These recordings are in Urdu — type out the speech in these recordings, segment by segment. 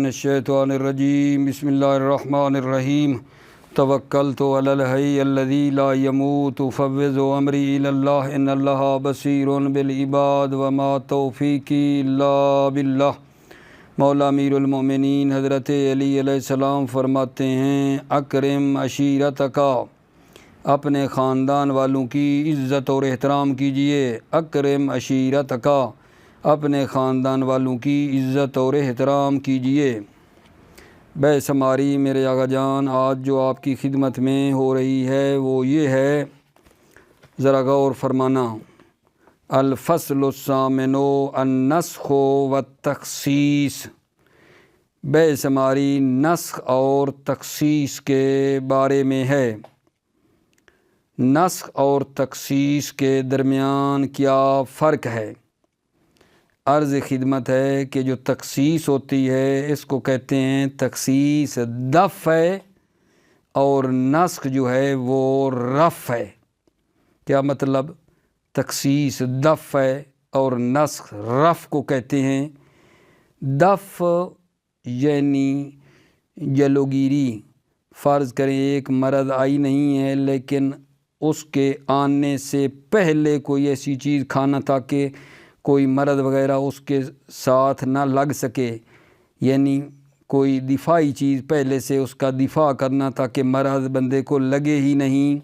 الشیطان الرجیم بسم اللہ الرحمن الرحیم توکلت علی الحی الذی لا یموت فوض امری الی اللہ ان اللہ بصیر بالعباد وما توفیقی الا باللہ۔ مولا امیر المومنین حضرت علی علیہ السلام فرماتے ہیں اکرم عشیرتک، اپنے خاندان والوں کی عزت اور احترام کیجئے۔ اکرم عشیرتک، اپنے خاندان والوں کی عزت اور احترام کیجئے۔ بے شماری میرے آقا جان، آج جو آپ کی خدمت میں ہو رہی ہے وہ یہ ہے، ذرا غور فرمانا۔ الفصل الثامن النسخ والتخصیص، بے شماری نسخ اور تخصیص کے بارے میں ہے۔ نسخ اور تخصیص کے درمیان کیا فرق ہے؟ عرض خدمت ہے کہ جو تخصیص ہوتی ہے اس کو کہتے ہیں تخصیص دفع ہے، اور نسخ جو ہے وہ رفع ہے۔ کیا مطلب؟ تخصیص دفع ہے اور نسخ رفع کو کہتے ہیں۔ دفع یعنی جلوگیری، فرض کریں ایک مرض آئی نہیں ہے لیکن اس کے آنے سے پہلے کوئی ایسی چیز کھانا تاکہ کوئی مرض وغیرہ اس کے ساتھ نہ لگ سکے، یعنی کوئی دفاعی چیز پہلے سے اس کا دفاع کرنا تاکہ مرض بندے کو لگے ہی نہیں،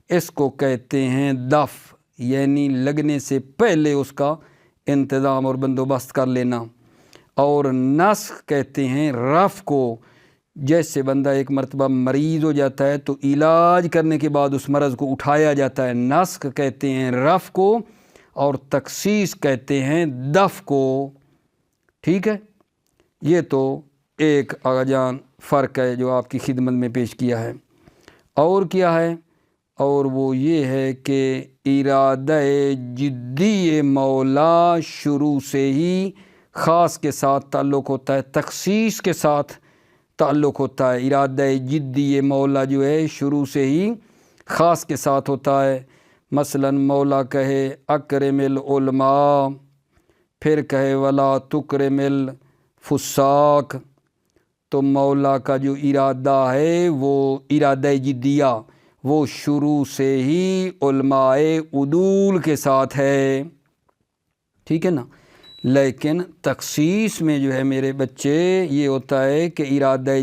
اس کو کہتے ہیں دفع، یعنی لگنے سے پہلے اس کا انتظام اور بندوبست کر لینا۔ اور نسخ کہتے ہیں رفع کو، جیسے بندہ ایک مرتبہ مریض ہو جاتا ہے تو علاج کرنے کے بعد اس مرض کو اٹھایا جاتا ہے۔ نسخ کہتے ہیں رفع کو اور تخصیص کہتے ہیں دفع کو۔ ٹھیک ہے، یہ تو ایک آقا جان فرق ہے جو آپ کی خدمت میں پیش کیا ہے۔ اور کیا ہے؟ اور وہ یہ ہے کہ ارادہ جدی مولا شروع سے ہی خاص کے ساتھ تعلق ہوتا ہے، تخصیص کے ساتھ تعلق ہوتا ہے۔ ارادہ جدی مولا جو ہے شروع سے ہی خاص کے ساتھ ہوتا ہے۔ مثلا مولا کہے اکرم العلماء، پھر کہے ولا تکرم الفساق، تو مولا کا جو ارادہ ہے وہ ارادہ جدیہ وہ شروع سے ہی علماء عدول کے ساتھ ہے۔ ٹھیک ہے نا؟ لیکن تخصیص میں جو ہے میرے بچے یہ ہوتا ہے کہ ارادہ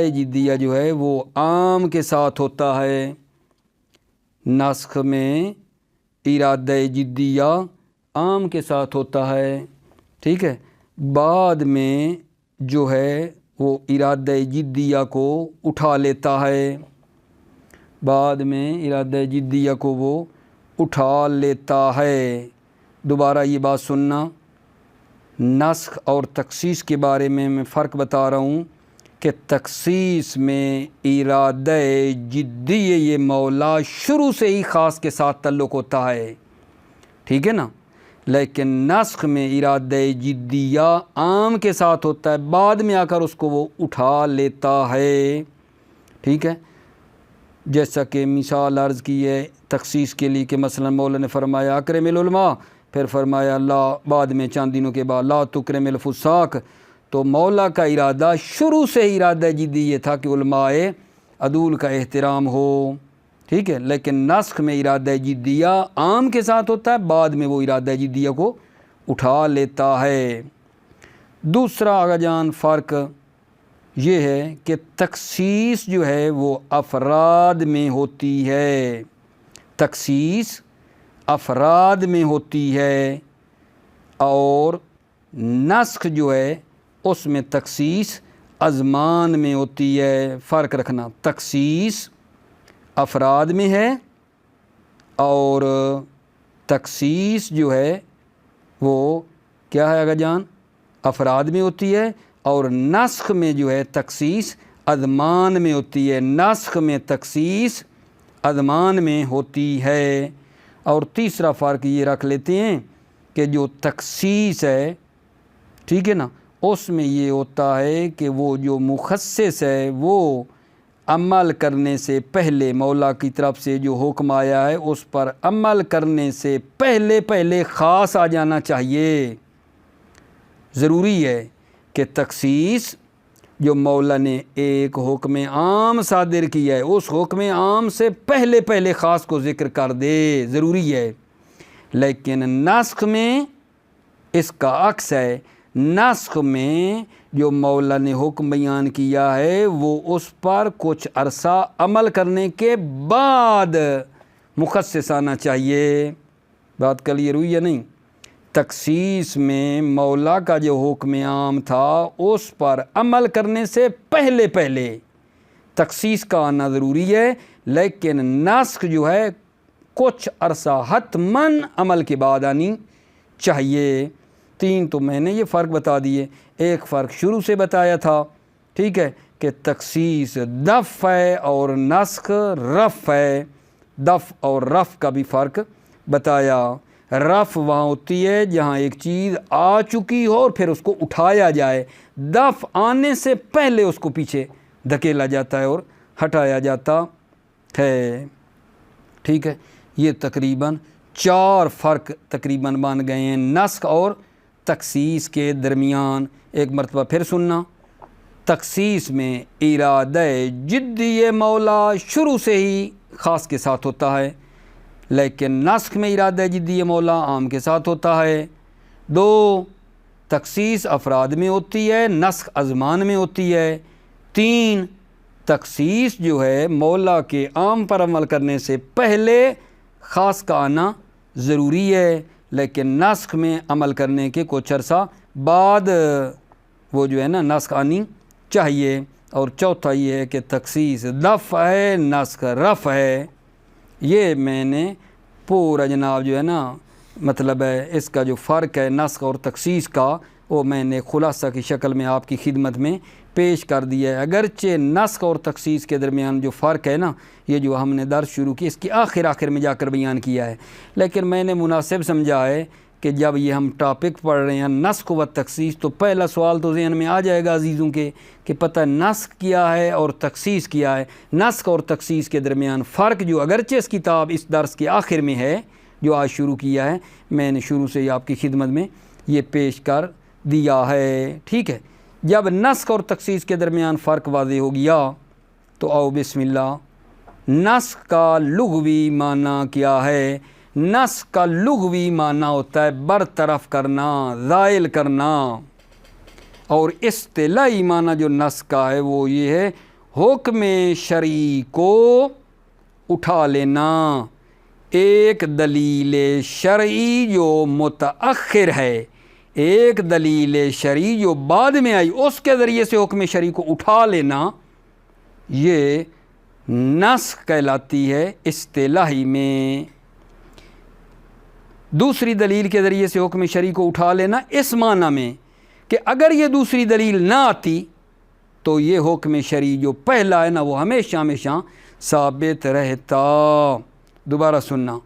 جدیہ جو ہے وہ عام کے ساتھ ہوتا ہے۔ نسخ میں ارادہ جدیہ عام کے ساتھ ہوتا ہے، ٹھیک ہے۔ بعد میں جو ہے وہ ارادہ جدیہ کو اٹھا لیتا ہے، بعد میں ارادہ جدیہ کو وہ اٹھا لیتا ہے۔ دوبارہ یہ بات سننا، نسخ اور تخصیص کے بارے میں فرق بتا رہا ہوں کہ تخصیص میں ارادہ جدی یہ مولا شروع سے ہی خاص کے ساتھ تعلق ہوتا ہے، ٹھیک ہے نا۔ لیکن نسخ میں ارادہ جدیہ عام کے ساتھ ہوتا ہے، بعد میں آ کر اس کو وہ اٹھا لیتا ہے، ٹھیک ہے۔ جیسا کہ مثال عرض کی ہے تخصیص کے لیے کہ مثلا مولا نے فرمایا اکرم العلماء، پھر فرمایا لا، بعد میں چند دنوں کے بعد لا تکرم الفساق، تو مولا کا ارادہ شروع سے ہی ارادہ جدی یہ تھا کہ علماء عدول کا احترام ہو، ٹھیک ہے۔ لیکن نسخ میں ارادہ جدیہ عام کے ساتھ ہوتا ہے، بعد میں وہ ارادہ جدیہ کو اٹھا لیتا ہے۔ دوسرا آقا جان فرق یہ ہے کہ تخصیص جو ہے وہ افراد میں ہوتی ہے، تخصیص افراد میں ہوتی ہے، اور نسخ جو ہے اس میں تخصیص ازمان میں ہوتی ہے۔ فرق رکھنا، تخصیص افراد میں ہے اور تخصیص جو ہے وہ کیا ہے آقا جان؟ افراد میں ہوتی ہے، اور نسخ میں جو ہے تخصیص ازمان میں ہوتی ہے، نسخ میں تخصیص ازمان میں ہوتی ہے۔ اور تیسرا فرق یہ رکھ لیتے ہیں کہ جو تخصیص ہے، ٹھیک ہے نا، اس میں یہ ہوتا ہے کہ وہ جو مخصص ہے وہ عمل کرنے سے پہلے، مولا کی طرف سے جو حکم آیا ہے اس پر عمل کرنے سے پہلے خاص آ جانا چاہیے۔ ضروری ہے کہ تخصیص جو مولا نے ایک حکم عام صادر کیا ہے اس حکم عام سے پہلے پہلے خاص کو ذکر کر دے، ضروری ہے۔ لیکن نسخ میں اس کا عکس ہے، نسخ میں جو مولا نے حکم بیان کیا ہے وہ اس پر کچھ عرصہ عمل کرنے کے بعد مخصص آنا چاہیے۔ بات کلیئر ہوئی یا نہیں؟ تخصیص میں مولا کا جو حکم عام تھا اس پر عمل کرنے سے پہلے پہلے تخصیص کا آنا ضروری ہے، لیکن نسخ جو ہے کچھ عرصہ حتماً عمل کے بعد آنی چاہیے۔ تین تو میں نے یہ فرق بتا دیے، ایک فرق شروع سے بتایا تھا، ٹھیک ہے، کہ تخصیص دفع ہے اور نسخ رفع ہے۔ دفع اور رفع کا بھی فرق بتایا۔ رفع وہاں ہوتی ہے جہاں ایک چیز آ چکی ہو اور پھر اس کو اٹھایا جائے، دفع آنے سے پہلے اس کو پیچھے دھکیلا جاتا ہے اور ہٹایا جاتا ہے، ٹھیک ہے۔ یہ تقریباً 4 فرق تقریباً بن گئے ہیں نسخ اور تخصیص کے درمیان۔ ایک مرتبہ پھر سننا، تخصیص میں ارادہ جدی مولا شروع سے ہی خاص کے ساتھ ہوتا ہے، لیکن نسخ میں ارادہ جدی مولا عام کے ساتھ ہوتا ہے۔ 2 تخصیص افراد میں ہوتی ہے، نسخ ازمان میں ہوتی ہے۔ 3 تخصیص جو ہے مولا کے عام پر عمل کرنے سے پہلے خاص کا آنا ضروری ہے، لیکن نسخ میں عمل کرنے کے کچھ عرصہ بعد وہ جو ہے نا نسخ آنی چاہیے۔ اور چوتھا یہ ہے کہ تخصیص دفع ہے، نسخ رفع ہے۔ یہ میں نے پورا جناب جو ہے نا مطلب ہے اس کا جو فرق ہے نسخ اور تخصیص کا وہ میں نے خلاصہ کی شکل میں آپ کی خدمت میں پیش کر دیا ہے۔ اگرچہ نسخ اور تخصیص کے درمیان جو فرق ہے نا یہ جو ہم نے درس شروع کی اس کی آخر میں جا کر بیان کیا ہے، لیکن میں نے مناسب سمجھا ہے کہ جب یہ ہم ٹاپک پڑھ رہے ہیں نسخ و تخصیص تو پہلا سوال تو ذہن میں آ جائے گا عزیزوں کے کہ پتہ نسخ کیا ہے اور تخصیص کیا ہے۔ نسخ اور تخصیص کے درمیان فرق جو اگرچہ اس کتاب اس درس کے آخر میں ہے جو آج شروع کیا ہے، میں نے شروع سے ہی آپ کی خدمت میں یہ پیش کر دیا ہے، ٹھیک ہے۔ جب نسخ اور تخصیص کے درمیان فرق واضح ہو گیا تو آؤ بسم اللہ، نسخ کا لغوی معنی کیا ہے؟ نسخ کا لغوی معنی ہوتا ہے برطرف کرنا، زائل کرنا، اور اصطلاحی معنی جو نسخ کا ہے وہ یہ ہے حکم شرعی کو اٹھا لینا۔ ایک دلیل شرعی جو متأخر ہے، ایک دلیل شرعی جو بعد میں آئی اس کے ذریعے سے حکم شرعی کو اٹھا لینا، یہ نسخ کہلاتی ہے اصطلاحی میں۔ دوسری دلیل کے ذریعے سے حکم شرعی کو اٹھا لینا اس معنی میں کہ اگر یہ دوسری دلیل نہ آتی تو یہ حکم شرعی جو پہلا ہے نا وہ ہمیشہ ہمیشہ ثابت رہتا۔ دوبارہ سننا،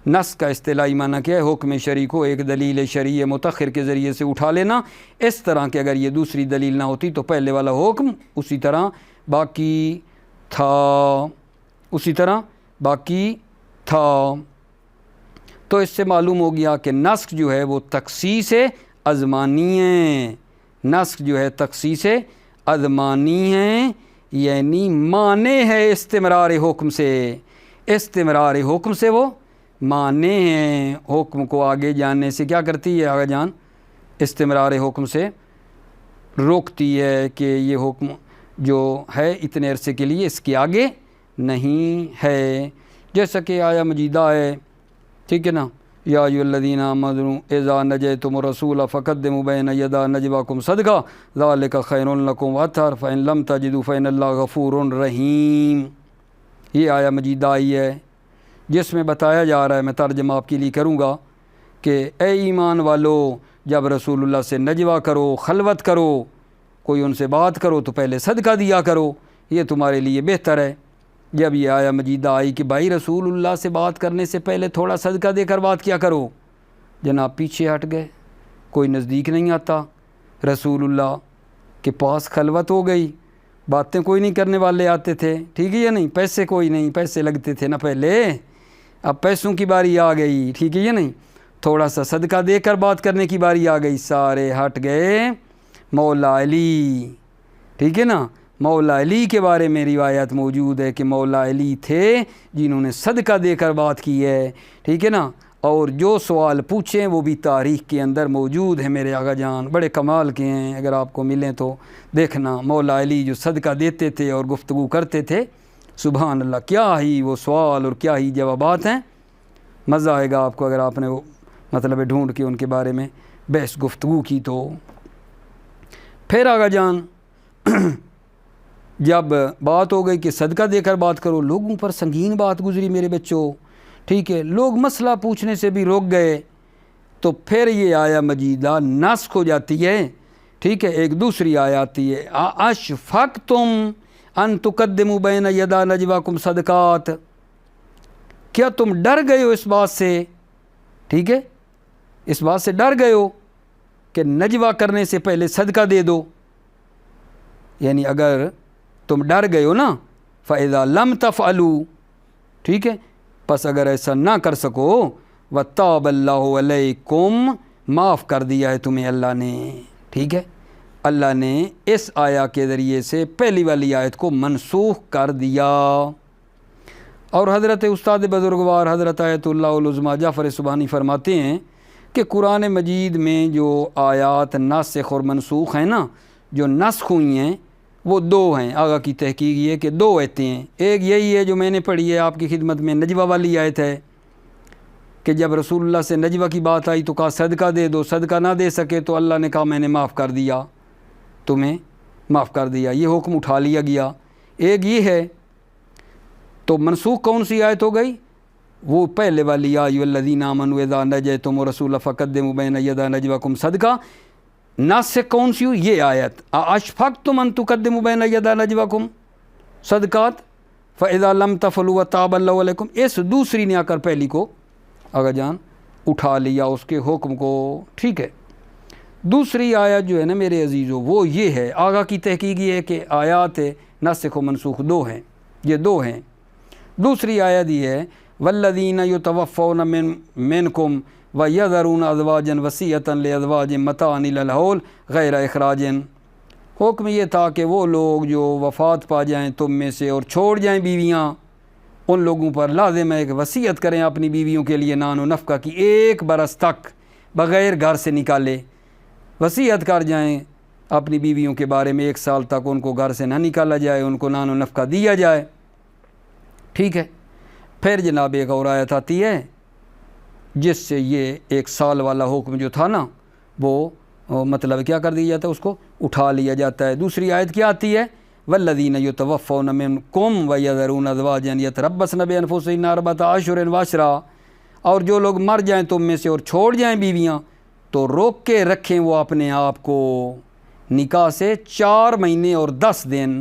نسخ کا اصطلاحی معنی کیا ہے؟ حکم شرعی کو ایک دلیل شرعی متأخر کے ذریعے سے اٹھا لینا، اس طرح کہ اگر یہ دوسری دلیل نہ ہوتی تو پہلے والا حکم اسی طرح باقی تھا، اسی طرح باقی تھا۔ تو اس سے معلوم ہو گیا کہ نسخ جو ہے وہ تخصیص ازمانی ہے، نسخ جو ہے تخصیص ازمانی ہے، یعنی مانے ہے استمرار حکم سے، استمرار حکم سے وہ مانے ہیں، حکم کو آگے جاننے سے کیا کرتی ہے آگے جان؟ استمرار حکم سے روکتی ہے کہ یہ حکم جو ہے اتنے عرصے کے لیے اس کے آگے نہیں ہے، جیسا کہ آیا مجیدہ ہے، ٹھیک ہے نا، یا ایھا الذین آمنوا اذا نجیتم الرسول فقدموا بین یدی نجواکم صدقہ ذلک خیر لکم واطہر فإن لم تجدوا فإن اللہ غفور رحیم۔ یہ آیا مجیدہ آئی ہے جس میں بتایا جا رہا ہے، میں ترجمہ آپ کے لیے کروں گا، کہ اے ایمان والو جب رسول اللہ سے نجوہ کرو، خلوت کرو، کوئی ان سے بات کرو تو پہلے صدقہ دیا کرو، یہ تمہارے لیے بہتر ہے۔ جب یہ آیا مجیدہ آئی کہ بھائی رسول اللہ سے بات کرنے سے پہلے تھوڑا صدقہ دے کر بات کیا کرو، جناب پیچھے ہٹ گئے، کوئی نزدیک نہیں آتا، رسول اللہ کے پاس خلوت ہو گئی، باتیں کوئی نہیں کرنے والے آتے تھے، ٹھیک ہے یا نہیں، پیسے کوئی نہیں، پیسے لگتے تھے نا پہلے، اب پیسوں کی باری آ گئی، ٹھیک ہے یا نہیں، تھوڑا سا صدقہ دے کر بات کرنے کی باری آ گئی، سارے ہٹ گئے، مولا علی، ٹھیک ہے نا، مولا علی کے بارے میں روایت موجود ہے کہ مولا علی تھے جنہوں نے صدقہ دے کر بات کی ہے، ٹھیک ہے نا، اور جو سوال پوچھیں وہ بھی تاریخ کے اندر موجود ہیں میرے آقا جان، بڑے کمال کے ہیں، اگر آپ کو ملیں تو دیکھنا۔ مولا علی جو صدقہ دیتے تھے اور گفتگو کرتے تھے، سبحان اللہ، کیا ہی وہ سوال اور کیا ہی جوابات ہیں، مزہ آئے گا آپ کو اگر آپ نے وہ مطلب ڈھونڈ کے ان کے بارے میں بحث گفتگو کی تو۔ پھر آقا جان جب بات ہو گئی کہ صدقہ دے کر بات کرو، لوگوں پر سنگین بات گزری میرے بچوں، ٹھیک ہے، لوگ مسئلہ پوچھنے سے بھی روک گئے، تو پھر یہ آیا مجیدہ نسخ ہو جاتی ہے، ٹھیک ہے، ایک دوسری آیا آتی ہے، اشفقتم ان تقدموا بین یدا نجواکم صدقات، کیا تم ڈر گئے ہو اس بات سے، ٹھیک ہے، اس بات سے ڈر گئے ہو کہ نجوا کرنے سے پہلے صدقہ دے دو، یعنی اگر تم ڈر گئے ہو نا، فَإِذَا لَمْ تَفْعَلُوا، ٹھیک ہے، پس اگر ایسا نہ کر سکو، وَتَابَ اللَّهُ عَلَيْكُمْ، معاف کر دیا ہے تمہیں اللہ نے، ٹھیک ہے، اللہ نے اس آیا کے ذریعے سے پہلی والی آیت کو منسوخ کر دیا۔ اور حضرت استاد بزرگوار حضرت آیت اللہ العظمیٰ جعفر سبحانی فرماتے ہیں کہ قرآن مجید میں جو آیات ناسخ اور منسوخ ہیں نا، جو نسخ ہوئی ہیں وہ دو ہیں، آگا کی تحقیق یہ کہ دو آیتیں ہیں، ایک یہی ہے جو میں نے پڑھی ہے آپ کی خدمت میں، نجوہ والی آیت ہے کہ جب رسول اللہ سے نجوہ کی بات آئی تو کہا صدقہ دے دو، صدقہ نہ دے سکے تو اللہ نے کہا میں نے معاف کر دیا، تمہیں معاف کر دیا، یہ حکم اٹھا لیا گیا۔ ایک یہ ہے، تو منسوخ کون سی آیت ہو گئی؟ وہ پہلے والی یا ایھا الذین آمنوا اذا نجیتم الرسول فقدموا بین یدی نجواکم صدقہ، ناسخ کون سی ہوئی؟ یہ آیت، اشفقتم ان تقدموا بین یدی نجواکم صدقات فاذا لم تفعلوا وتاب اللہ علیکم، اس دوسری نے آ کر پہلی کو آقا جان اٹھا لیا اس کے حکم کو، ٹھیک ہے۔ دوسری آیت جو ہے نا میرے عزیزو وہ یہ ہے، آگا کی تحقیق یہ ہے کہ آیات ناسخ و منسوخ دو ہیں، یہ دو ہیں۔ دوسری آیت یہ ہے والذین یتوفون منکم ویذرون ازواجا وصیۃ لازواج متاعا الی الحول غیر اخراج، حکم یہ تھا کہ وہ لوگ جو وفات پا جائیں تم میں سے اور چھوڑ جائیں بیویاں، ان لوگوں پر لازم ہے کہ وصیت کریں اپنی بیویوں کے لیے نان و نفقہ کی، 1 برس تک بغیر گھر سے نکالے، وصیت کر جائیں اپنی بیویوں کے بارے میں، 1 سال تک ان کو گھر سے نہ نکالا جائے، ان کو نان و نفقہ دیا جائے، ٹھیک ہے۔ پھر جناب ایک اور آیت آتی ہے جس سے یہ 1 سال والا حکم جو تھا نا وہ مطلب کیا کر دیا جاتا ہے، اس کو اٹھا لیا جاتا ہے۔ دوسری آیت کیا آتی ہے؟ والذین یتوفون منکم ویذرون ازواجا یتربصن بانفسہن 4 اشہر وعشرا، اور جو لوگ مر جائیں تم میں سے اور چھوڑ جائیں بیویاں تو روک کے رکھیں وہ اپنے آپ کو نکاح سے 4 مہینے اور 10 دن،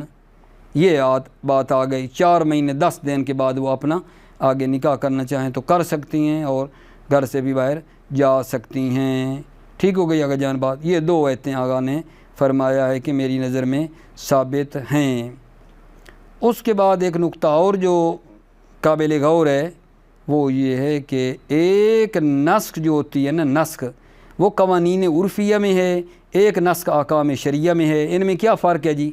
یہ بات آ گئی، 4 مہینے 10 دن کے بعد وہ اپنا آگے نکاح کرنا چاہیں تو کر سکتی ہیں اور گھر سے بھی باہر جا سکتی ہیں، ٹھیک ہو گئی آگا جان بات۔ یہ 2 آیتیں آگا نے فرمایا ہے کہ میری نظر میں ثابت ہیں۔ اس کے بعد ایک نقطہ اور جو قابل غور ہے وہ یہ ہے کہ ایک نسخ جو ہوتی ہے نا، نسخ وہ قوانین عرفیہ میں ہے، ایک نسخ احکام شریعہ میں ہے، ان میں کیا فرق ہے جی؟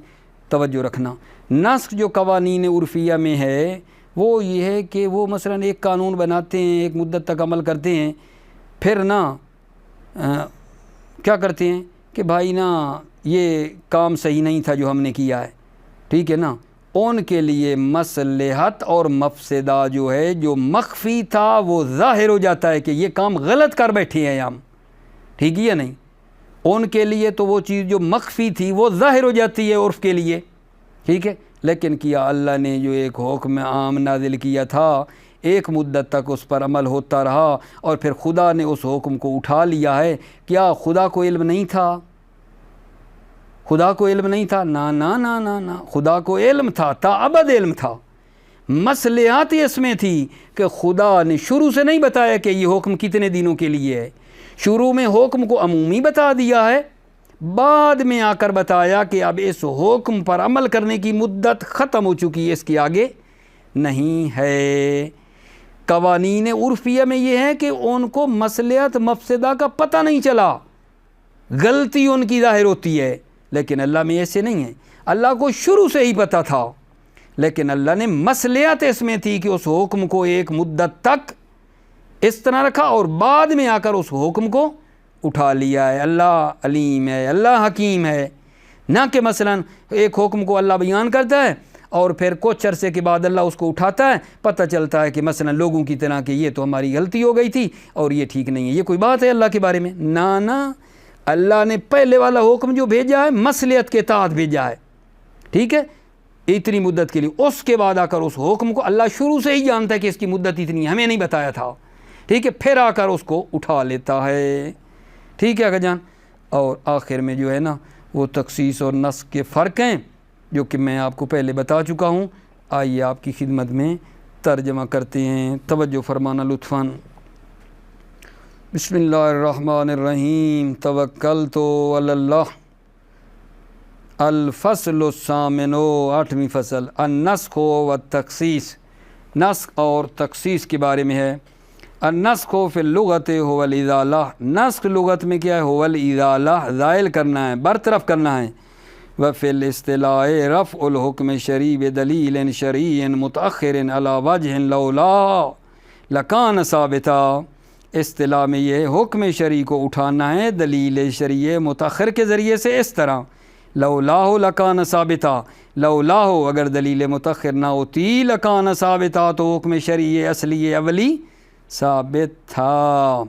توجہ رکھنا، نسخ جو قوانین عرفیہ میں ہے وہ یہ ہے کہ وہ مثلا ایک قانون بناتے ہیں، ایک مدت تک عمل کرتے ہیں، پھر نا کیا کرتے ہیں کہ بھائی نا یہ کام صحیح نہیں تھا جو ہم نے کیا ہے، ٹھیک ہے نا، ان کے لیے مصلحت اور مفسدہ جو ہے، جو مخفی تھا وہ ظاہر ہو جاتا ہے کہ یہ کام غلط کر بیٹھے ہیں ہم، ٹھیک ہے یا نہیں؟ ان کے لیے تو وہ چیز جو مخفی تھی وہ ظاہر ہو جاتی ہے عرف کے لیے، ٹھیک ہے، لیکن کیا اللہ نے جو ایک حکم عام نازل کیا تھا، ایک مدت تک اس پر عمل ہوتا رہا اور پھر خدا نے اس حکم کو اٹھا لیا ہے، کیا خدا کو علم نہیں تھا؟ خدا کو علم نہیں تھا؟ نا نا نا نا نا، خدا کو علم تھا، تا ابد علم تھا، مصلحت اس میں تھی کہ خدا نے شروع سے نہیں بتایا کہ یہ حکم کتنے دنوں کے لیے ہے، شروع میں حکم کو عمومی بتا دیا ہے، بعد میں آ کر بتایا کہ اب اس حکم پر عمل کرنے کی مدت ختم ہو چکی ہے، اس کے آگے نہیں ہے۔ قوانین عرفیہ میں یہ ہے کہ ان کو مصلحت مفسدہ کا پتہ نہیں چلا، غلطی ان کی ظاہر ہوتی ہے، لیکن اللہ میں ایسے نہیں ہے. اللہ کو شروع سے ہی پتہ تھا، لیکن اللہ نے مصلحت اس میں تھی کہ اس حکم کو ایک مدت تک اس طرح رکھا اور بعد میں آ کر اس حکم کو اٹھا لیا ہے. اللہ علیم ہے، اللہ حکیم ہے. نہ کہ مثلا ایک حکم کو اللہ بیان کرتا ہے اور پھر کچھ عرصے کے بعد اللہ اس کو اٹھاتا ہے، پتہ چلتا ہے کہ مثلا لوگوں کی طرح کہ یہ تو ہماری غلطی ہو گئی تھی اور یہ ٹھیک نہیں ہے. یہ کوئی بات ہے اللہ کے بارے میں؟ نہ اللہ نے پہلے والا حکم جو بھیجا ہے مصلحت کے تحت بھیجا ہے، ٹھیک ہے، اتنی مدت کے لیے. اس کے بعد آ کر اس حکم کو اللہ شروع سے ہی جانتا ہے کہ اس کی مدت اتنی ہے، ہمیں نہیں بتایا تھا، ٹھیک ہے، پھر آ کر اس کو اٹھا لیتا ہے. ٹھیک ہے جان. اور آخر میں جو ہے نا وہ تخصیص اور نسخ کے فرق ہیں جو کہ میں آپ کو پہلے بتا چکا ہوں. آئیے آپ کی خدمت میں ترجمہ کرتے ہیں، توجہ فرمانا لطفاً. بسم اللہ الرحمن الرحیم. توکلت علی اللہ. الفصل الثامن، 8ویں فصل. النسخ والتخصیص. نسخ اور تخصیص کے بارے میں ہے. النسخ فی اللغت هو الازالہ. نسخ لغت میں کیا ہے؟ هو الازالہ، زائل کرنا ہے، برطرف کرنا ہے. وفی الاصطلاح رفع الحکم شرعی بدلیل شرعی متأخر علی وجہ لولا لکان ثابتا. اصطلاح میں یہ حکم شرعی کو اٹھانا ہے دلیل شرعی متأخر کے ذریعے سے اس طرح. لولا لکان ثابتا، لولا اگر دلیل متأخر نہ ہوتی لکان ثابتا تو حکم شرعی اصلی اولی ثابت تھا.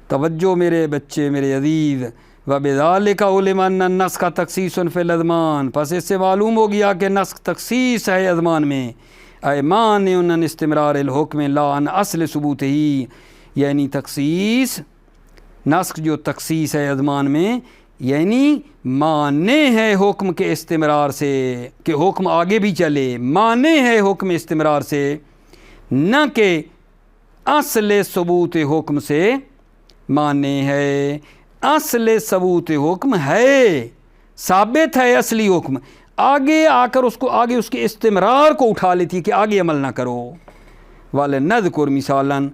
توجہ میرے بچے میرے عزیز. وبذالک علم ان النسخ تخصیص فی الاضمان. پس اس سے معلوم ہو گیا کہ نسخ تخصیص ہے اضمان میں. ایمان ان استمرار الحکم لا ان اصل ثبوت ہی. یعنی تخصیص، نسخ جو تخصیص ہے اضمان میں یعنی مانے ہے حکم کے استمرار سے کہ حکم آگے بھی چلے، مانے ہے حکم استمرار سے، نہ کہ اصل ثبوت حکم سے مانے ہے. اصل ثبوت حکم ہے، ثابت ہے اصلی حکم، آگے آ کر اس کو آگے اس کے استمرار کو اٹھا لیتی ہے کہ آگے عمل نہ کرو. وَلْنَذْكُرْ مِثَالًا.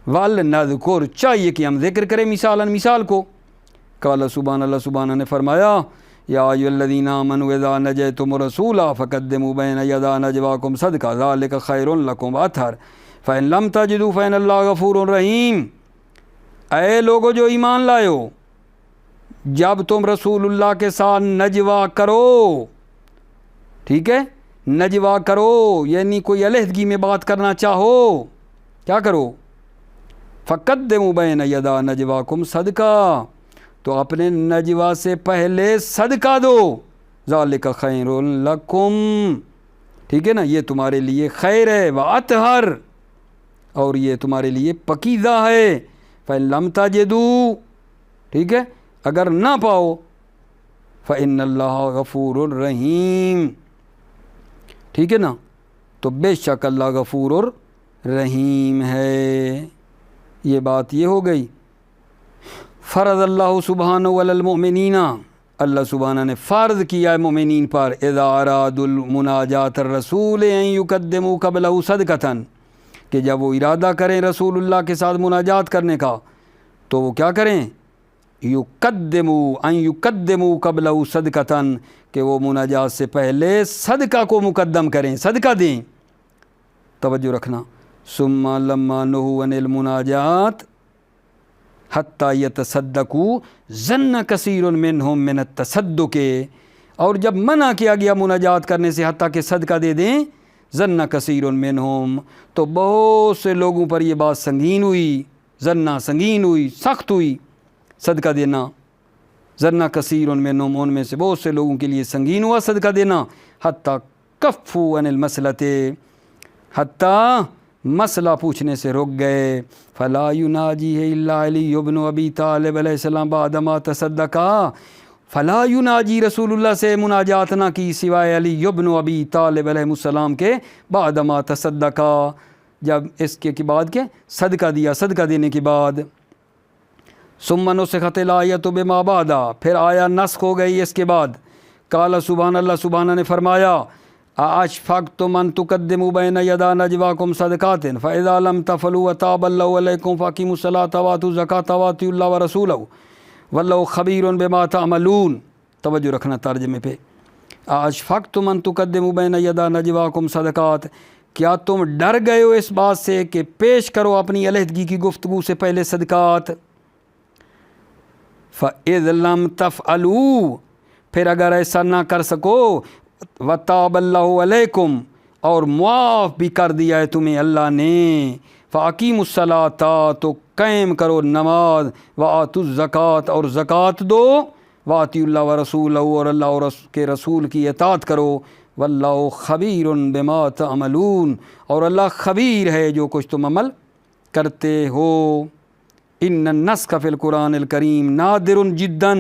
وَلْنَذْكُرْ چاہیے کہ ہم ذکر کریں مثالاً، مثال کو. قال سبحان اللہ، سبحانہ نے فرمایا یا ایھا الذین آمنوا اذا نجیتم الرسول فقدموا بین یدی نجواکم صدقہ ذلک خیر لکم واطہر فإن لم تجدوا فإن اللہ غفور رحیم. اے لوگو جو ایمان لائے ہو، جب تم رسول اللہ کے ساتھ نجوا کرو، ٹھیک ہے، نجوا کرو یعنی کوئی علیحدگی میں بات کرنا چاہو، کیا کرو؟ فقدموا بین یدی نجواکم صدقہ، تو اپنے نجوا سے پہلے صدقہ دو. ذالک خیر لکم، ٹھیک ہے نا، یہ تمہارے لیے خیر ہے. واطہر، اور یہ تمہارے لیے پکیزہ ہے. فإن لم تجدوا، ٹھیک ہے، اگر نہ پاؤ، فإن اللہ غفور رحیم، ٹھیک ہے نا، تو بے شک اللہ غفور اور رحیم ہے. یہ بات یہ ہو گئی. فرض اللہ سبحانہ علی المؤمنین، اللہ سبحانہ نے فرض کیا ہے مومنین پر. اذا ارادوا المناجات الرسول ان یقدموا قبلہ صدقۃ، کہ جب وہ ارادہ کریں رسول اللہ کے ساتھ مناجات کرنے کا تو وہ کیا کریں؟ یقدموا ان یقدموا قبلہ صدقۃ، کہ وہ مناجات سے پہلے صدقہ کو مقدم کریں، صدقہ دیں. توجہ رکھنا. ثم لما نہوا عن المناجات حتی یتصدقوا ظن کثیر منہم من التصدق، اور جب منع کیا گیا مناجات کرنے سے حتیٰ کہ صدقہ دے دیں، ظن کثیر منہم، تو بہت سے لوگوں پر یہ بات سنگین ہوئی، ظن سنگین ہوئی، سخت ہوئی صدقہ دینا. ظن کثیر منہم، ان میں سے بہت سے لوگوں کے لیے سنگین ہوا صدقہ دینا. حتیٰ کفوا عن المسلۃ، حتیٰ مسئلہ پوچھنے سے رک گئے. فلا یناجیہ الا علی بن ابی طالب علیہ السلام بعد ما تصدقا، فلا یناجی رسول اللہ سے مناجات نہ کی سوائے علی بن ابی طالب علیہ السلام کے بعد ما تصدقا، جب اس کے بعد کے صدقہ دیا، صدقہ دینے کے بعد. ثم نسخت الآیۃ بما بعد، پھر آیا نسخ ہو گئی اس کے بعد. قال سبحان اللہ، سبحانہ نے فرمایا اشفقتم ان تقدموا بین یدی نجواکم صدقات فاذا لم تفعلوا وتاب اللہ علیکم فاقیموا الصلاۃ وآتوا الزکاۃ واطیعوا اللہ ورسولہ واللہ خبیر بما تعملون. توجہ رکھنا ترجمے پہ۔ اشفقتم ان تقدموا بین یدا نجواکم صدقات، کیا تم ڈر گئے ہو اس بات سے کہ پیش کرو اپنی علیحدگی کی گفتگو سے پہلے صدقات؟ فَإِذْ لَمْ تَفْعَلُوا، پھر اگر ایسا نہ کر سکو، وَتَابَ اللَّهُ عَلَيْكُمْ، اور معاف بھی کر دیا ہے تمہیں اللہ نے، فَأَقِيمُوا الصَّلَاةَ، تو قائم کرو نماز، وَآتُوا الزَّكَاةَ، اور زکوٰۃ دو، وَأَطِيعُوا اللَّهَ وَرَسُولَهُ، اور اللہ اور کے رسول کی اطاعت کرو، وَاللَّهُ خَبِيرٌ بِمَا تَعْمَلُونَ، اور اللہ خبیر ہے جو کچھ تم عمل کرتے ہو۔ ان النسخ فی القرآن الکریم نادر جدا،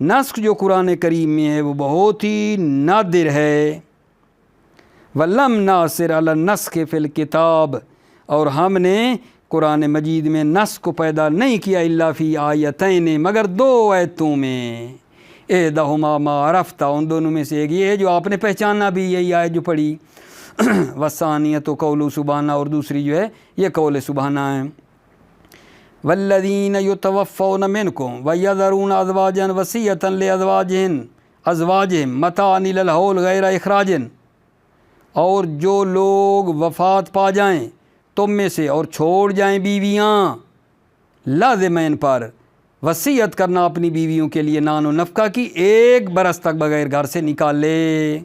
نسخ جو قرآن کریم میں ہے وہ بہت ہی نادر ہے۔ ولم ناصر علی النسخ فی الکتاب، اور ہم نے قرآن مجید میں نسخ کو پیدا نہیں کیا الا فی آیتین، مگر 2 آیتوں میں، احدہما ما عرفت، ان دونوں میں سے ایک یہ ہے جو آپ نے پہچانا بھی، یہی آیت جو پڑھی، والثانیۃ قول سبحانہ، اور دوسری جو ہے یہ قول سبحانہ ہے۔ والذین یتوفون منکم ویذرون ازواجا وصیۃ لازواجہم متاعا الی الحول غیر اخراج، اور جو لوگ وفات پا جائیں تم میں سے اور چھوڑ جائیں بیویاں، لازمین پر وصیت کرنا اپنی بیویوں کے لیے نان و نفقہ کی 1 برس تک بغیر گھر سے نکالے۔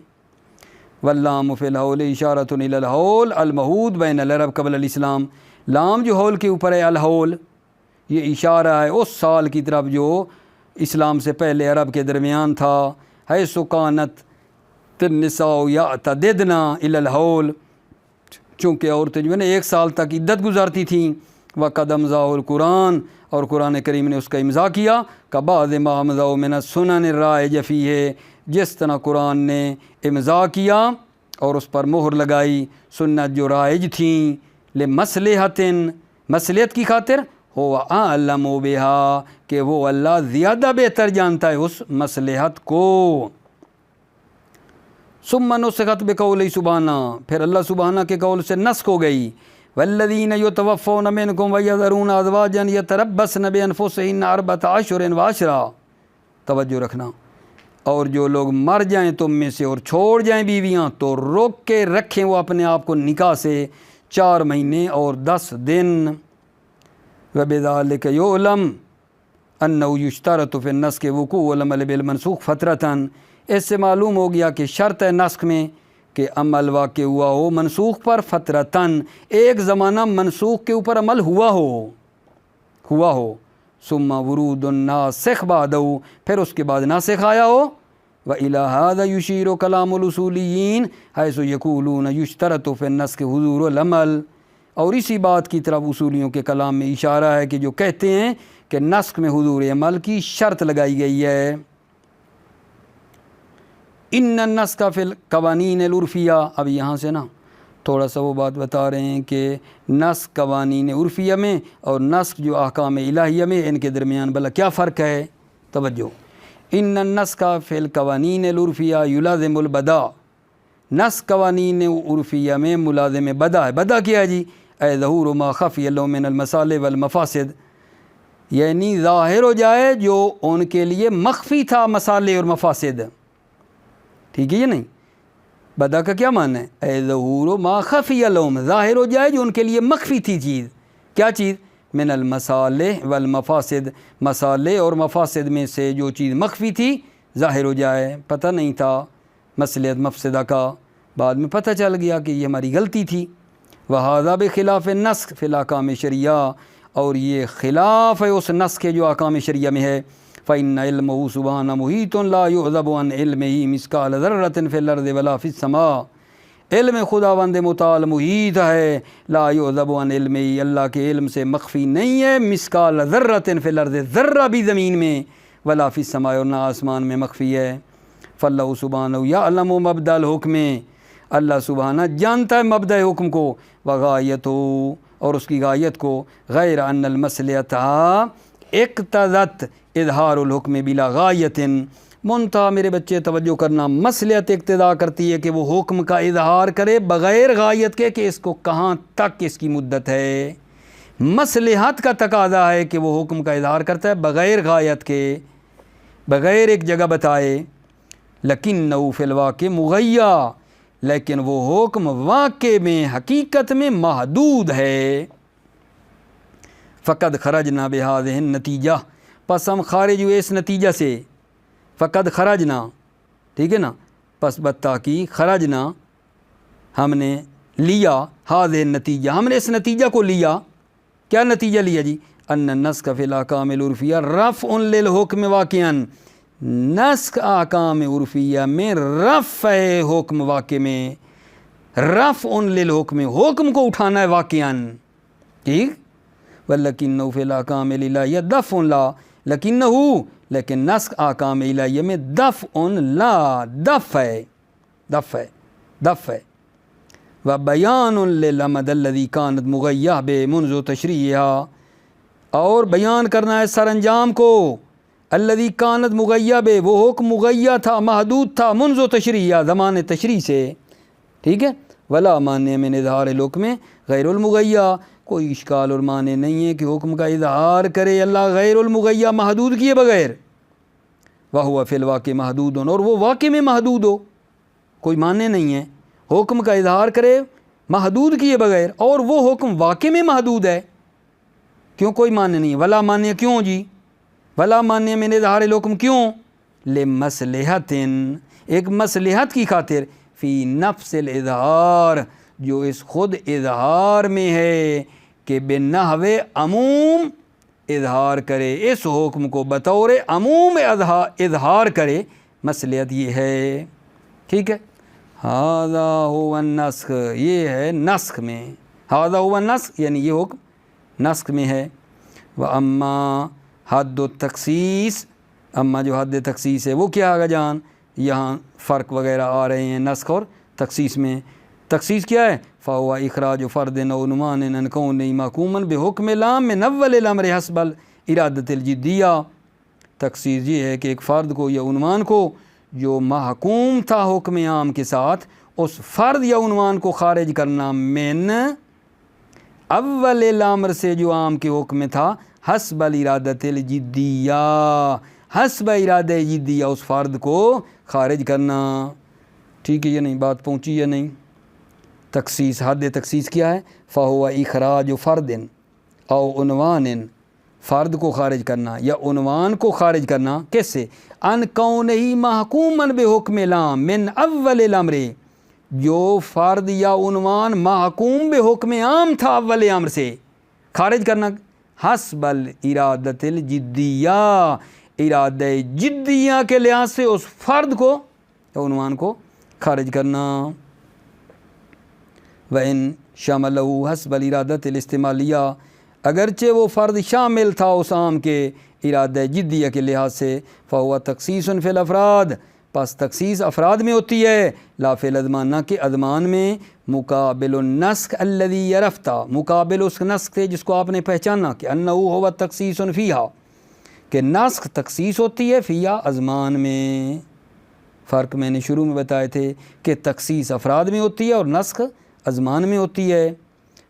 واللام فی الحول اشارۃ الی الحول المعہود بین العرب قبل الاسلام، لام جو حول کے اوپر ہے، الحول یہ اشارہ ہے اس سال کی طرف جو اسلام سے پہلے عرب کے درمیان تھا، حیث کانت النساء یعتددن الی الحول، چونکہ عورتیں جو ہے نا 1 سال تک عدت گزارتی تھیں۔ وقد امضاء القرآن، اور قرآن کریم نے اس کا امضاء کیا، کبعض ما امضاء من السنن الرائج فیہ، جس طرح قرآن نے امضاء کیا اور اس پر مہر لگائی سنت جو رائج تھیں، لمصلحت، مصلحت کی خاطر، ہو اعلم بہا، کہ وہ اللہ زیادہ بہتر جانتا ہے اس مصلحت کو۔ ثم نسخت بقول سبحانہ، پھر اللہ سبحانہ کے قول سے نسخ ہو گئی، والذین یتوفون منکم ویذرون ازواجا یتربصن بانفسہن 4 اشہر وعشرا، توجہ رکھنا، اور جو لوگ مر جائیں تم میں سے اور چھوڑ جائیں بیویاں تو روک کے رکھیں وہ اپنے آپ کو نکاح سے 4 مہینے اور 10 دن۔ وبذالک یعلم انہ یشترط فی النسخ وقوع العمل بالمنسوخ فترۃ، اس سے معلوم ہو گیا کہ شرط ہے نسخ میں کہ عمل واقع ہوا ہو منسوخ پر، فترتاً، ایک زمانہ منسوخ کے اوپر عمل ہوا ہو، ثم ورود الناسخ بعدہ، پھر اس کے بعد ناسخ آیا ہو۔ وإلی ھذا یشیر کلام الاصولیین حیث یقولون یشترط فی النسخ حضور العمل، اور اسی بات کی طرف اصولیوں کے کلام میں اشارہ ہے کہ جو کہتے ہیں کہ نسخ میں حضور عمل کی شرط لگائی گئی ہے۔ ان النسخ فی القوانین العرفیہ، اب یہاں سے نا تھوڑا سا وہ بات بتا رہے ہیں کہ نسخ قوانین عرفیہ میں اور نسخ جو احکام الہیہ میں، ان کے درمیان بھلا کیا فرق ہے؟ توجہ، ان النسخ فی القوانین العرفیہ یلازم البداء، نسخ قوانین عرفیہ میں ملازم بدا ہے۔ بدا کیا ہے جی؟ اے ظہور ما خفی له من المصالح والمفاسد، یعنی ظاہر ہو جائے جو ان کے لیے مخفی تھا مصالح اور مفاسد، ٹھیک ہے یہ نہیں؟ بدا کا کیا معنی ہے؟ اے ظہور ما خفی لهم، ظاہر ہو جائے جو ان کے لیے مخفی تھی چیز، کیا چیز؟ من المصالح والمفاسد، مصالح اور مفاسد میں سے جو چیز مخفی تھی ظاہر ہو جائے، پتہ نہیں تھا مصلحت مفسدہ کا، بعد میں پتہ چل گیا کہ یہ ہماری غلطی تھی۔ وَهَذَا بِخِلَافِ النَّسْخِ فِي الْأَحْكَامِ الشَّرْعِيَّةِ، اور یہ خلاف ہے اس نسخ کے جو احکام شریعہ میں ہے۔ فَإِنَّ عِلْمَهُ سُبْحَانَهُ مُحِيطٌ لَا يُعْزَبُ عَنْ عِلْمِهِ مِثْقَالَ ذَرَّةٍ فِي الْأَرْضِ وَلَا فِي السَّمَاءِ، علم خداوند متعال محیط ہے، لا يعذب عن علمه، اللہ کے علم سے مخفی نہیں ہے، مثقال ذرۃ فی الارض، ذرہ بھی زمین میں، ولا فی السماء، اور نہ آسمان میں مخفی ہے۔ فاللہ سبحانہ یعلم مبدأ الحکم، اللہ سبحانہ جانتا ہے مبدأ حکم کو، وغایتہ، اور اس کی غایت کو، غیر ان المصلحۃ اقتضت اظہار الحکم بلا غایت، منتہا میرے بچے توجہ کرنا، مصلحت اقتضا کرتی ہے کہ وہ حکم کا اظہار کرے بغیر غایت کے کہ اس کو کہاں تک اس کی مدت ہے۔ مصلحت کا تقاضا ہے کہ وہ حکم کا اظہار کرتا ہے بغیر غایت کے، بغیر ایک جگہ بتائے لکنہ فی الواقع مغیّا، لیکن وہ حکم واقع میں حقیقت میں محدود ہے۔ فقد خرجنا بہذہ النتیجہ، پس ہم خارج ہوئے اس نتیجہ سے، فقد خرجنا، ٹھیک ہے نا، پس بالتحقیق خرجنا ہم نے لیا، ہذہ النتیجہ ہم نے اس نتیجہ کو لیا۔ کیا نتیجہ لیا جی؟ ان النسخ فی الاحکام العرفیہ رفع للحکم واقعا، نسخ احکام عرفیہ میں رفع حکم واقع میں، رفع للحکم حکم کو اٹھانا ہے واقعا، ٹھیک۔ وَلَكِنَّهُ فِي الْأَحْكَامِ الْإِلَٰهِيَّةِ دَفْعٌ لا، لیکن نسخ احکام الہیہ میں دفع لا، دفع ہے وبیان للامد الذی کانت مغیّہ بہ منذ تشریعہا، اور بیان کرنا ہے سر انجام کو، الذی کانت مغیّہ بہ، وہ حکم مغیّہ تھا، محدود تھا، منذ تشریعہا، زمان تشریع سے، ٹھیک ہے۔ ولا مانع من اظہار الحکم غیر المغیّہ، کوئی اشکال اور معنی نہیں ہے کہ حکم کا اظہار کرے اللہ غیر المغیّہ، محدود کیے بغیر، وہو فی الواقع محدود، اور وہ واقع میں محدود ہو، کوئی معنی نہیں ہے حکم کا اظہار کرے محدود کیے بغیر، اور وہ حکم واقع میں محدود ہے، کیوں کوئی معنی نہیں ہے؟ ولا معنی کیوں جی؟ ولا معنی من اظہار الحکم کیوں؟ لمصلحت، ایک مصلحت کی خاطر، فی نفس الاظہار، جو اس خود اظہار میں ہے، کہ بنحو عموم اظہار کرے، اس حکم کو بطور عموم اظہار کرے، مصلحت یہ ہے، ٹھیک ہے۔ ھذا هو النسخ، یہ ہے نسخ میں، ھذا هو النسخ یعنی یہ حکم نسخ میں ہے۔ واما حد التخصیص، اما جو حد تخصیص ہے وہ کیا آگا جان، یہاں فرق وغیرہ آ رہے ہیں نسخ اور تخصیص میں۔ تخصیص کیا ہے؟ فهو اخراج فرد او عنوان عن کونه محکوما بحکم العام من اول الامر حسب الارادۃ الجدیہ، تخصیص یہ ہے کہ ایک فرد کو یا عنوان کو جو محکوم تھا حکم عام کے ساتھ، اس فرد یا عنوان کو خارج کرنا من اول الامر سے جو عام کے حکم میں تھا، حسب الارادۃ الجدیہ، حسب ارادہ جدیہ، اس فرد کو خارج کرنا، ٹھیک ہے یا نہیں؟ بات پہنچی یا نہیں؟ تخصیص، حد تخصیص کیا ہے؟ فہو اخراج فرد او عنوان، فرد کو خارج کرنا یا عنوان کو خارج کرنا، کیسے؟ ان کونہ محکوما بحکم العام من اول الامر، جو فرد یا عنوان محکوم بحکم عام تھا اول امر سے، خارج کرنا حسب الارادۃ الجدیہ، ارادہ جدیہ کے لحاظ سے اس فرد کو یا عنوان کو خارج کرنا۔ وَإِن شَمَلَهُ حسب الارادۃ الاستعمالیہ، اگرچہ وہ فرد شامل تھا اس عام کے ارادہ جدیہ کے لحاظ سے، فَهُوَ تخصیص فی الافراد، پس تخصیص افراد میں ہوتی ہے، لا فی الاذمان، نہ کہ اذمان میں، مقابل النسخ الذی عرفت، مقابل اس نسخ سے جس کو آپ نے پہچانا، کہ انہ هو تخصیص فیہا، کہ نسخ تخصیص ہوتی ہے فیہا، اذمان میں۔ فرق میں نے شروع میں بتائے تھے کہ تخصیص افراد میں ہوتی ہے اور نسخ اذمان میں ہوتی ہے۔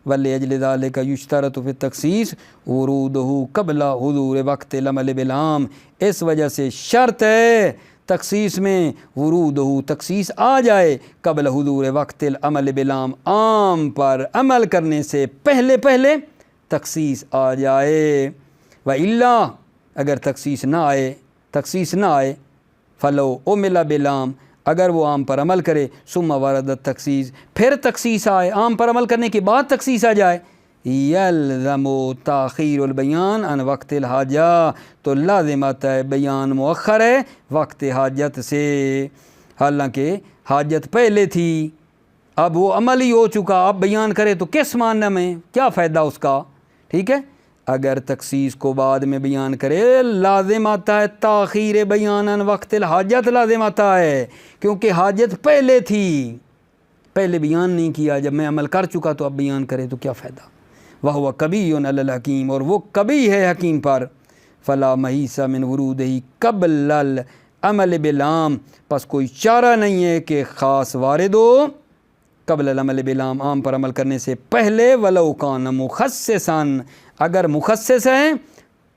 وَلِأَجْلِ ذَلِكَ يُشْتَرَطُ فِي التَّخْصِيصِ وُرُودُهُ قبل حضور وقت العمل بالعام، اس وجہ سے شرط ہے تخصیص میں ورودہ، تخصیص آ جائے قبل حضور وقت العمل بالعام، عام پر عمل کرنے سے پہلے تخصیص آ جائے۔ وَإِلَّا، اگر تخصیص نہ آئے فَلَوْ عُمِلَ بِالعام، اگر وہ عام پر عمل کرے، ثم وردت تخصیص، پھر تخصیص آئے، عام پر عمل کرنے کے بعد تخصیص آ جائے، یلزم تاخیر البیان عن وقت الحاجہ، تو لازم آتا ہے بیان مؤخر ہے وقت حاجت سے، حالانکہ حاجت پہلے تھی، اب وہ عمل ہی ہو چکا، اب بیان کرے تو کس معنی میں، کیا فائدہ اس کا، ٹھیک ہے۔ اگر تخصیص کو بعد میں بیان کرے، لازم آتا ہے تاخیر بیان عن وقت الحاجت، لازم آتا ہے، کیونکہ حاجت پہلے تھی، پہلے بیان نہیں کیا، جب میں عمل کر چکا تو اب بیان کرے تو کیا فائدہ۔ وَهُوَ قَبِيٌّ عَلَى الْحَكِيمِ، اور وہ قبیح ہے حکیم پر، فَلَا مَحِيصَ مِنْ وُرُودِهِ قَبْلَ الْعَمَلِ بِالْعَامِ، پس کوئی چارہ نہیں ہے کہ خاص وارد ہو قبل العمل بالعام، عام پر عمل کرنے سے پہلے، وَلَوْ كَانَ مُخَصِّصًا، اگر مخصص ہیں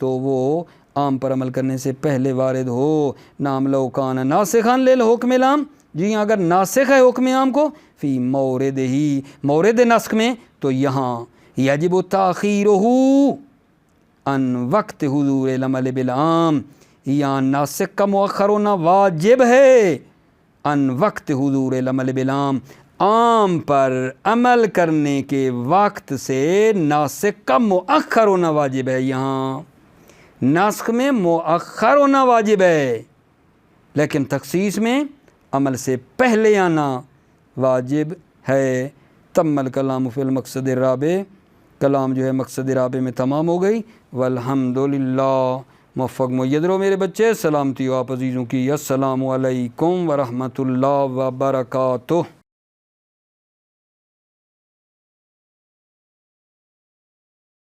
تو وہ عام پر عمل کرنے سے پہلے وارد ہو. نام لو کان ناسخاً للحکم العام، جی اگر ناسخ ہے حکم عام کو فی مورد ہی، مورد نسخ میں، تو یہاں یجب تاخیرہ ان وقت حضور العمل بالعام، یہاں ناسخ کا مؤخر ہونا واجب ہے ان وقت حضور العمل بالعام، عام پر عمل کرنے کے وقت سے ناسخ کا مؤخر ہونا واجب ہے. یہاں نسخ میں مؤخر ہونا واجب ہے، لیکن تخصیص میں عمل سے پہلے آنا واجب ہے. تم الکلام فی المقصد الرابع، کلام جو ہے مقصد رابع میں تمام ہو گئی. والحمدللہ. موفق مید رہو میرے بچے. سلامتی ہو آپ عزیزوں کی. السلام علیکم ورحمۃ اللہ وبرکاتہ.